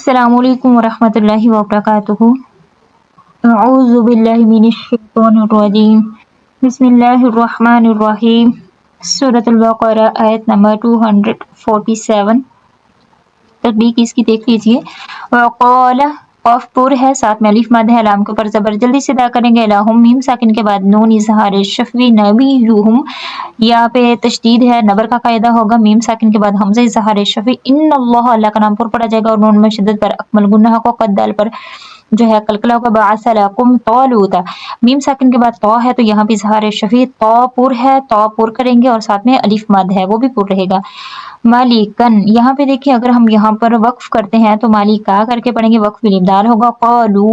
السلام علیکم ورحمۃ اللہ وبرکاتہ۔ اعوذ باللہ من الشیطان الرجیم، بسم اللہ الرحمن الرحیم۔ سورۃ البقرہ آیت نمبر 247، تطبیق اس کی دیکھ لیجیے۔ وقال، قاف پر ہے، ساتھ میں الف مد ہے، لام کے اوپر زبر، جلدی سے ادا کریں گے۔ لہم، میم ساکن کے بعد نون اظہار شفوی، نبیہم، یہاں پہ تشدید ہے، نبر کا قاعدہ ہوگا، میم ساکن کے بعد حمزہ اظہار شفوی، ان اللہ، اللہ کا نام پر پڑا جائے گا، اور نون میں شدت پر اکمل گنہ کو قد دال پر جو ہے قلقلہ ہوگا، بعث لکم طالوت، میم ساکن کے بعد طا ہے تو یہاں بھی اظہار شفوی، طا پر ہے، طا پر کریں گے، اور ساتھ میں الف مد ہے وہ بھی پر رہے گا۔ مالکن، یہاں پہ دیکھیں اگر ہم یہاں پر وقف کرتے ہیں تو مالکا کر کے پڑھیں گے، وقف بالابدال ہوگا۔ قالو،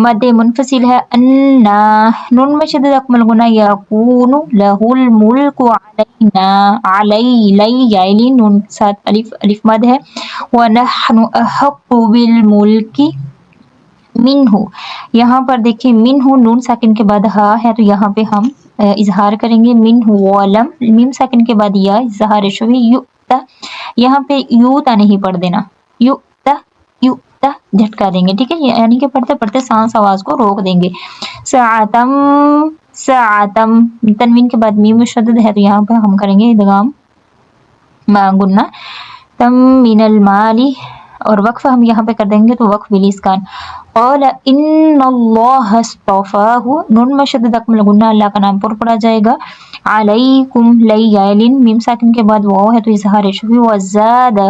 مد منفصل ہے، انا، نون میں شدت اکمل گنہ، یکون لہ الملک علینا، علی، لی، یائلین، نون ساتھ الف مد ہے، ونحن احق بالملک منہ، یہاں پر دیکھیں منہ، نون ساکن کے بعد ہا ہے تو یہاں پہ ہم اظہار کریں گے، منہ، ولم، میم ساکن کے بعد یا اظہار شوی، یؤتا، یہاں پہ یوتا نہیں پڑھ دینا، یؤتا، یؤتا جھٹکا دیں گے، ٹھیک ہے، یعنی کہ پڑھتے پڑھتے سانس آواز کو روک دیں گے۔ ساعتم، ساعتم، تنوین کے بعد میم مشدد ہے تو یہاں پہ ہم کریں گے ادغام گنہ، تم من المالی، اور وقف ہم یہاں پہ کر دیں گے تو وقف بالاسکان۔ قال ان اللہ اصطفاہ، نون میں شدد اکمل گنہ، اللہ کا نام پر پڑا جائے گا، علیکم، لی، یائلین، میم ساکن کے بعد واو ہے تو اظہار شفوی، وزادہ،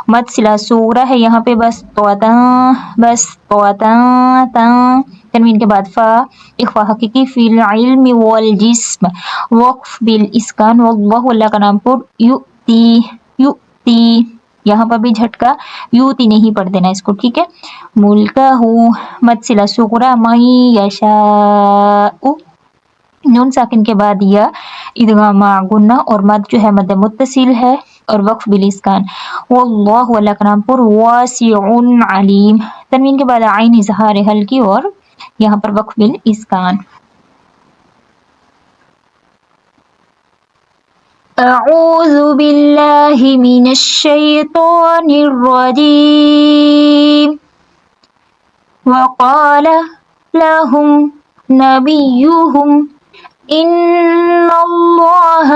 مد صلہ صغرا ہے یہاں پہ، بس طوطاں، بس طوطاں، تاں، تنوین کے بعد فا، اخفا حقیقی، فی العلم والجسم، وقف بالاسکان، واللہ، اللہ کا نام پر، یؤتی، یؤتی، یہاں پر بھی جھٹکا، یوتی نہیں پڑھ دینا اس کو، ٹھیک ہے۔ ملکہ، مد صلہ صغرا، من یشاء، نون ساکن کے بعد یا ادغام گنہ، اور مد جو ہے مد متصل ہے، اور وقف بالاسکان، واللہ، اللہ کا نام پر، واسع علیم، تنوین کے بعد عین اظہار ہلکی، اور یہاں پر وقف بالاسکان۔ اعوذ باللہ من الشیطان الرجیم، وقال لهم نبیهم ان اللہ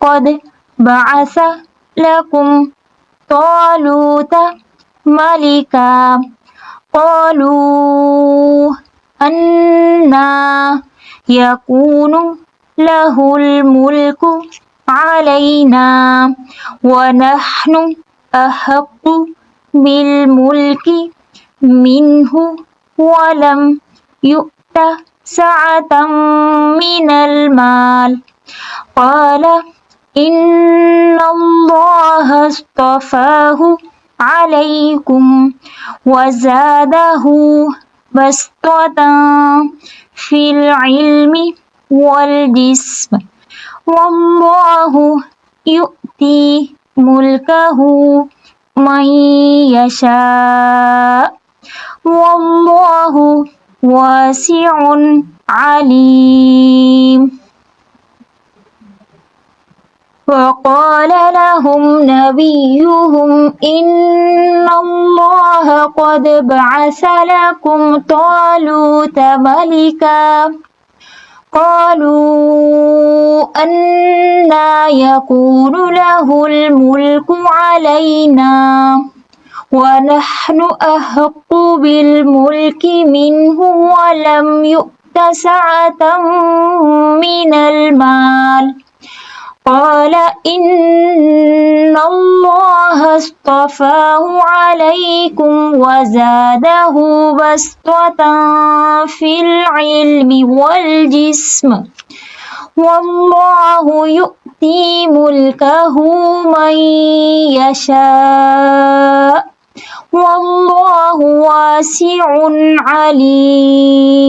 قد بعث لكم طالوت ملکا، قالوا انا یکون لہ الملک علینا ونحن احق بالملک منہ ولم یؤت سعة من المال، قال ان اللہ اصطفاہ علیکم وزادہ بسطة فی العلم والجسم، واللہ یؤتی ملکہ من یشاء، واللہ واسع علیم۔ وقال لهم نبيهم إن الله قد بعث لكم طالوت ملكا، قالوا أنى يكون له الملك علينا ونحن أحق بالملك منه ولم يؤت سعة من المال، قال إن الله اصطفاه عليكم وزاده بسطة في العلم والجسم، والله يؤتي ملكه من يشاء، والله واسع عليم۔